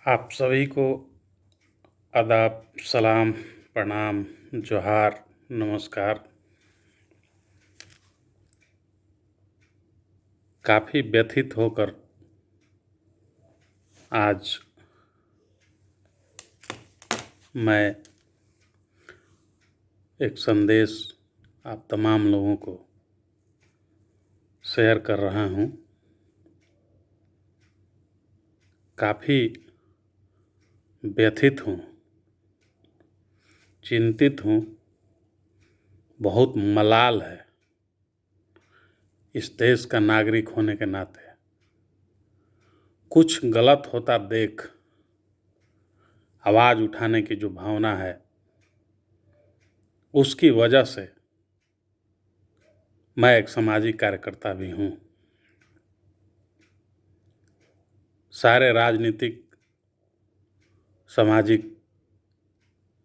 आप सभी को आदाब, सलाम, प्रणाम, जोहार, नमस्कार। काफ़ी व्यथित होकर आज मैं एक संदेश आप तमाम लोगों को शेयर कर रहा हूँ। काफ़ी व्यथित हूँ, चिंतित हूँ, बहुत मलाल है इस देश का नागरिक होने के नाते। कुछ गलत होता देख आवाज़ उठाने की जो भावना है, उसकी वजह से मैं एक सामाजिक कार्यकर्ता भी हूँ। सारे राजनीतिक सामाजिक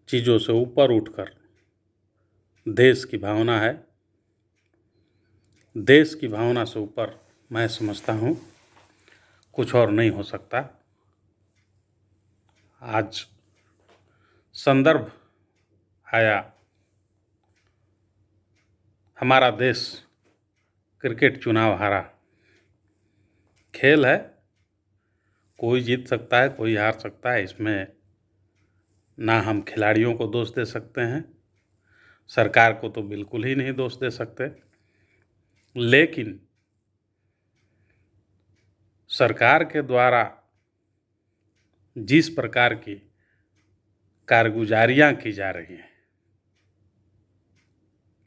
चीज़ों से ऊपर उठकर देश की भावना है। देश की भावना से ऊपर मैं समझता हूँ कुछ और नहीं हो सकता। आज संदर्भ आया, हमारा देश क्रिकेट चुनाव हारा। खेल है, कोई जीत सकता है, कोई हार सकता है। इसमें ना हम खिलाड़ियों को दोष दे सकते हैं, सरकार को तो बिल्कुल ही नहीं दोष दे सकते। लेकिन सरकार के द्वारा जिस प्रकार की कारगुजारियाँ की जा रही हैं,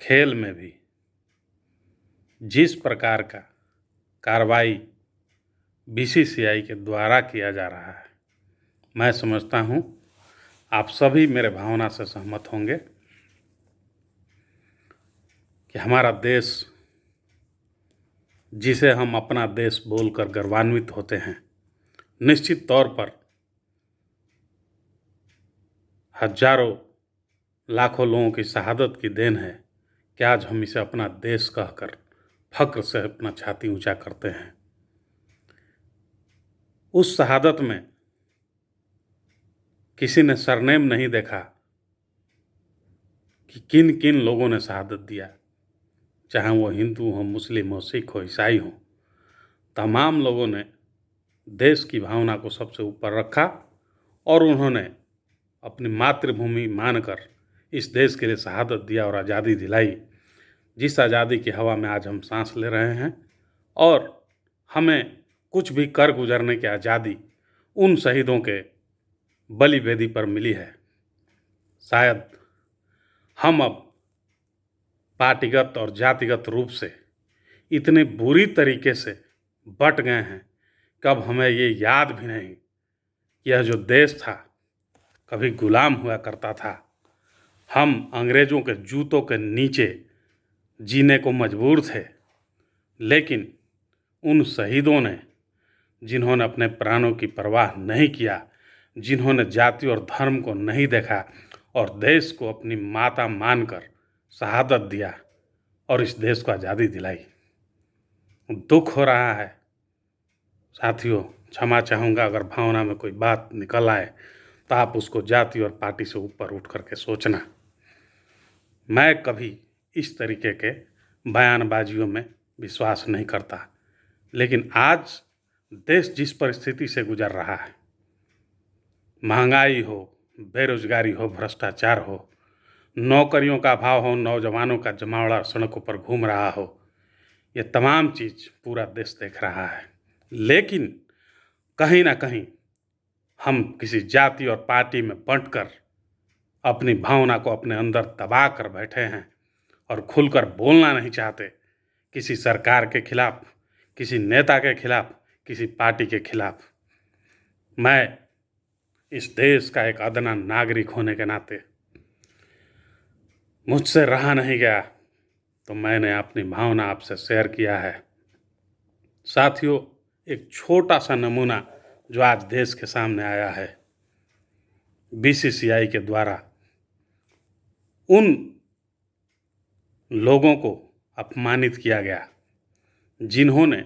खेल में भी जिस प्रकार का कार्रवाई बीसीसीआई के द्वारा किया जा रहा है, मैं समझता हूँ आप सभी मेरे भावना से सहमत होंगे कि हमारा देश, जिसे हम अपना देश बोलकर गर्वान्वित होते हैं, निश्चित तौर पर हजारों लाखों लोगों की शहादत की देन है कि आज हम इसे अपना देश कहकर फक्र से अपना छाती ऊंचा करते हैं। उस शहादत में किसी ने सरनेम नहीं देखा कि किन किन लोगों ने शहादत दिया, चाहे वो हिंदू हो, मुस्लिम हो, सिख हो, ईसाई हो। तमाम लोगों ने देश की भावना को सबसे ऊपर रखा और उन्होंने अपनी मातृभूमि मानकर इस देश के लिए शहादत दिया और आज़ादी दिलाई। जिस आज़ादी की हवा में आज हम सांस ले रहे हैं और हमें कुछ भी कर गुजरने की आज़ादी उन शहीदों के बलि वेदी पर मिली है। शायद हम अब पार्टीगत और जातिगत रूप से इतने बुरी तरीके से बट गए हैं कि अब हमें ये याद भी नहीं कि यह जो देश था कभी गुलाम हुआ करता था। हम अंग्रेज़ों के जूतों के नीचे जीने को मजबूर थे, लेकिन उन शहीदों ने, जिन्होंने अपने प्राणों की परवाह नहीं किया, जिन्होंने जाति और धर्म को नहीं देखा और देश को अपनी माता मानकर शहादत दिया और इस देश को आज़ादी दिलाई। दुख हो रहा है साथियों, क्षमा चाहूँगा अगर भावना में कोई बात निकल आए तो आप उसको जाति और पार्टी से ऊपर उठ करके सोचना। मैं कभी इस तरीके के बयानबाजियों में विश्वास नहीं करता, लेकिन आज देश जिस परिस्थिति से गुजर रहा है, महंगाई हो, बेरोजगारी हो, भ्रष्टाचार हो, नौकरियों का अभाव हो, नौजवानों का जमावड़ा सड़कों पर घूम रहा हो, ये तमाम चीज़ पूरा देश देख रहा है। लेकिन कहीं ना कहीं हम किसी जाति और पार्टी में बंटकर अपनी भावना को अपने अंदर दबा कर बैठे हैं और खुलकर बोलना नहीं चाहते, किसी सरकार के खिलाफ, किसी नेता के खिलाफ, किसी पार्टी के खिलाफ। मैं इस देश का एक अदना नागरिक होने के नाते मुझसे रहा नहीं गया, तो मैंने अपनी भावना आपसे शेयर किया है। साथियों, एक छोटा सा नमूना जो आज देश के सामने आया है, बीसीसीआई के द्वारा उन लोगों को अपमानित किया गया जिन्होंने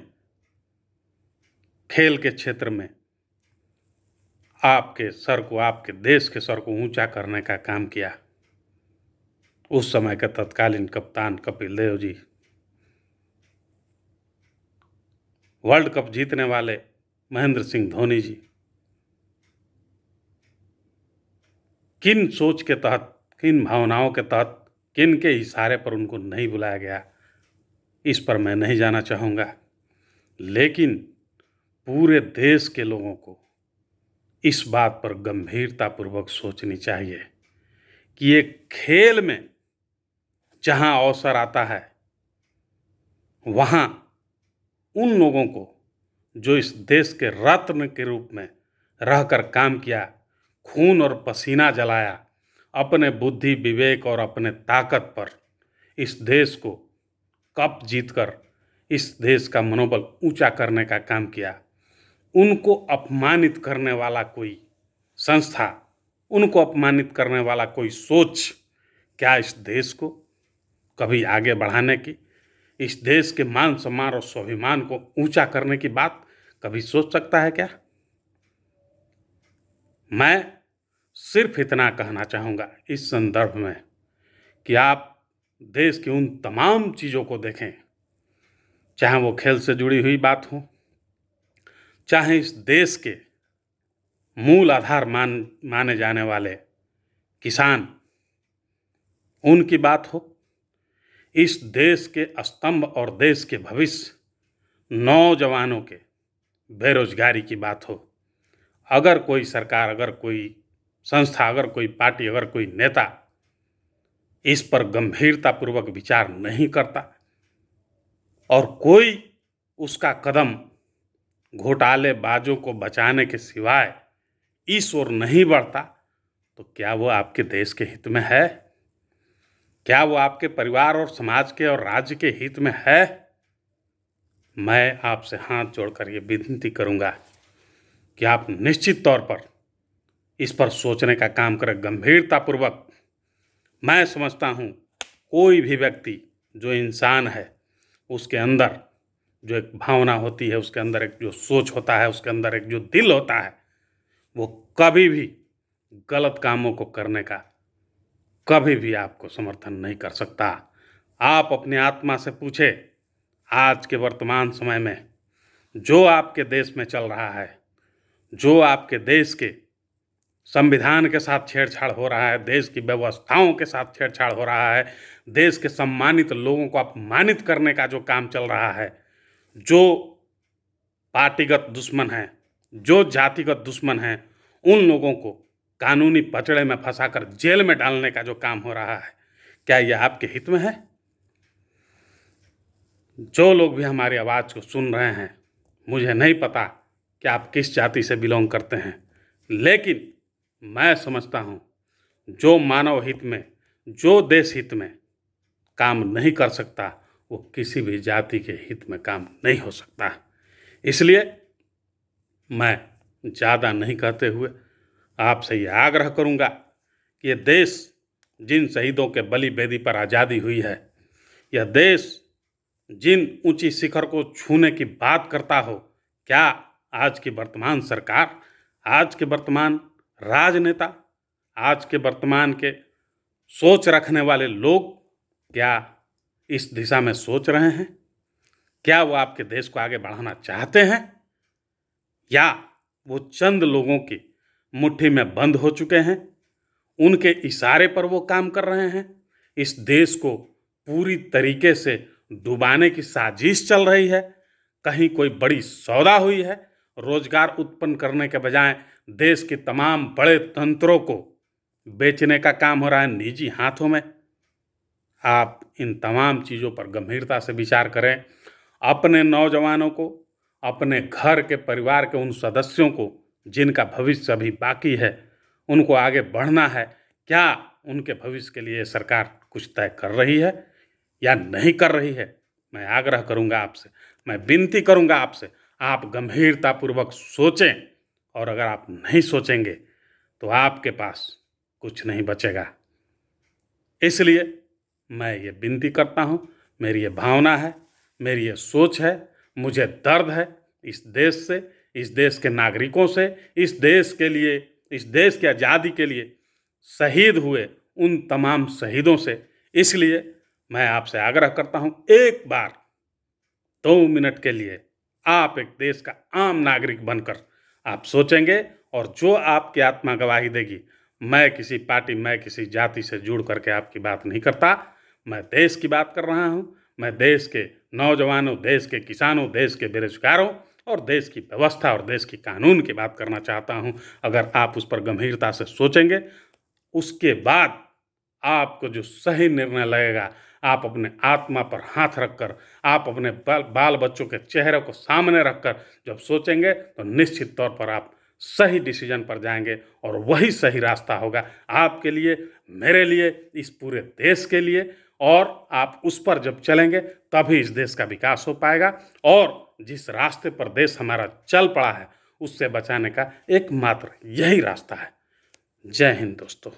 खेल के क्षेत्र में आपके सर को, आपके देश के सर को ऊंचा करने का काम किया। उस समय के तत्कालीन कप्तान कपिल देव जी, वर्ल्ड कप जीतने वाले महेंद्र सिंह धोनी जी, किन सोच के तहत, किन भावनाओं के तहत, किन के इशारे पर उनको नहीं बुलाया गया, इस पर मैं नहीं जाना चाहूँगा। लेकिन पूरे देश के लोगों को इस बात पर गंभीरतापूर्वक सोचनी चाहिए कि एक खेल में जहां अवसर आता है, वहां उन लोगों को जो इस देश के रत्न के रूप में रहकर काम किया, खून और पसीना जलाया, अपने बुद्धि विवेक और अपने ताकत पर इस देश को कप जीतकर इस देश का मनोबल ऊंचा करने का काम किया, उनको अपमानित करने वाला कोई संस्था, उनको अपमानित करने वाला कोई सोच क्या इस देश को कभी आगे बढ़ाने की, इस देश के मान सम्मान और स्वाभिमान को ऊंचा करने की बात कभी सोच सकता है क्या? मैं सिर्फ इतना कहना चाहूँगा इस संदर्भ में कि आप देश की उन तमाम चीज़ों को देखें, चाहे वो खेल से जुड़ी हुई बात हो, चाहे इस देश के मूल आधार माने जाने वाले किसान, उनकी बात हो, इस देश के स्तंभ और देश के भविष्य नौजवानों के बेरोजगारी की बात हो। अगर कोई सरकार, अगर कोई संस्था, अगर कोई पार्टी, अगर कोई नेता इस पर गंभीरतापूर्वक विचार नहीं करता और कोई उसका कदम घोटालेबाजों को बचाने के सिवाय इस ओर नहीं बढ़ता, तो क्या वो आपके देश के हित में है? क्या वो आपके परिवार और समाज के और राज्य के हित में है? मैं आपसे हाथ जोड़कर ये विनती करूंगा कि आप निश्चित तौर पर इस पर सोचने का काम करें गंभीरतापूर्वक। मैं समझता हूँ कोई भी व्यक्ति जो इंसान है, उसके अंदर जो एक भावना होती है, उसके अंदर एक जो सोच होता है, उसके अंदर एक जो दिल होता है, वो कभी भी गलत कामों को करने का कभी भी आपको समर्थन नहीं कर सकता। आप अपनी आत्मा से पूछे, आज के वर्तमान समय में जो आपके देश में चल रहा है, जो आपके देश के संविधान के साथ छेड़छाड़ हो रहा है, देश की व्यवस्थाओं के साथ छेड़छाड़ हो रहा है, देश के सम्मानित लोगों को अपमानित करने का जो काम चल रहा है, जो पार्टीगत दुश्मन हैं, जो जातिगत दुश्मन हैं, उन लोगों को कानूनी पचड़े में फंसाकर जेल में डालने का जो काम हो रहा है, क्या यह आपके हित में है? जो लोग भी हमारी आवाज़ को सुन रहे हैं, मुझे नहीं पता कि आप किस जाति से बिलोंग करते हैं, लेकिन मैं समझता हूँ जो मानव हित में, जो देश हित में काम नहीं कर सकता, वो किसी भी जाति के हित में काम नहीं हो सकता। इसलिए मैं ज़्यादा नहीं कहते हुए आपसे ये आग्रह करूँगा कि ये देश जिन शहीदों के बलि बेदी पर आज़ादी हुई है, यह देश जिन ऊंची शिखर को छूने की बात करता हो, क्या आज की वर्तमान सरकार, आज के वर्तमान राजनेता, आज के वर्तमान के सोच रखने वाले लोग क्या इस दिशा में सोच रहे हैं? क्या वो आपके देश को आगे बढ़ाना चाहते हैं, या वो चंद लोगों की मुट्ठी में बंद हो चुके हैं, उनके इशारे पर वो काम कर रहे हैं? इस देश को पूरी तरीके से डुबाने की साजिश चल रही है। कहीं कोई बड़ी सौदा हुई है, रोजगार उत्पन्न करने के बजाय देश के तमाम बड़े तंत्रों को बेचने का काम हो रहा है निजी हाथों में। आप इन तमाम चीज़ों पर गंभीरता से विचार करें। अपने नौजवानों को, अपने घर के परिवार के उन सदस्यों को जिनका भविष्य अभी बाकी है, उनको आगे बढ़ना है। क्या उनके भविष्य के लिए सरकार कुछ तय कर रही है या नहीं कर रही है? मैं आग्रह करूंगा आपसे, मैं विनती करूंगा आपसे, आप गंभीरतापूर्वक सोचें, और अगर आप नहीं सोचेंगे तो आपके पास कुछ नहीं बचेगा। इसलिए मैं ये विनती करता हूँ, मेरी ये भावना है, मेरी ये सोच है, मुझे दर्द है इस देश से, इस देश के नागरिकों से, इस देश के लिए, इस देश की आज़ादी के लिए शहीद हुए उन तमाम शहीदों से। इसलिए मैं आपसे आग्रह करता हूं, एक बार 2 मिनट के लिए आप एक देश का आम नागरिक बनकर आप सोचेंगे, और जो आपकी आत्मा गवाही देगी, मैं किसी पार्टी, मैं किसी जाति से जुड़ करके आपकी बात नहीं करता, मैं देश की बात कर रहा हूं। मैं देश के नौजवानों, देश के किसानों, देश के बेरोजगारों और देश की व्यवस्था और देश की कानून की बात करना चाहता हूं। अगर आप उस पर गंभीरता से सोचेंगे, उसके बाद आपको जो सही निर्णय लगेगा, आप अपने आत्मा पर हाथ रखकर, आप अपने बाल बच्चों के चेहरे को सामने रखकर जब सोचेंगे, तो निश्चित तौर पर आप सही डिसीजन पर जाएंगे, और वही सही रास्ता होगा आपके लिए, मेरे लिए, इस पूरे देश के लिए। और आप उस पर जब चलेंगे, तभी इस देश का विकास हो पाएगा। और जिस रास्ते पर देश हमारा चल पड़ा है, उससे बचाने का एकमात्र यही रास्ता है। जय हिंद दोस्तों।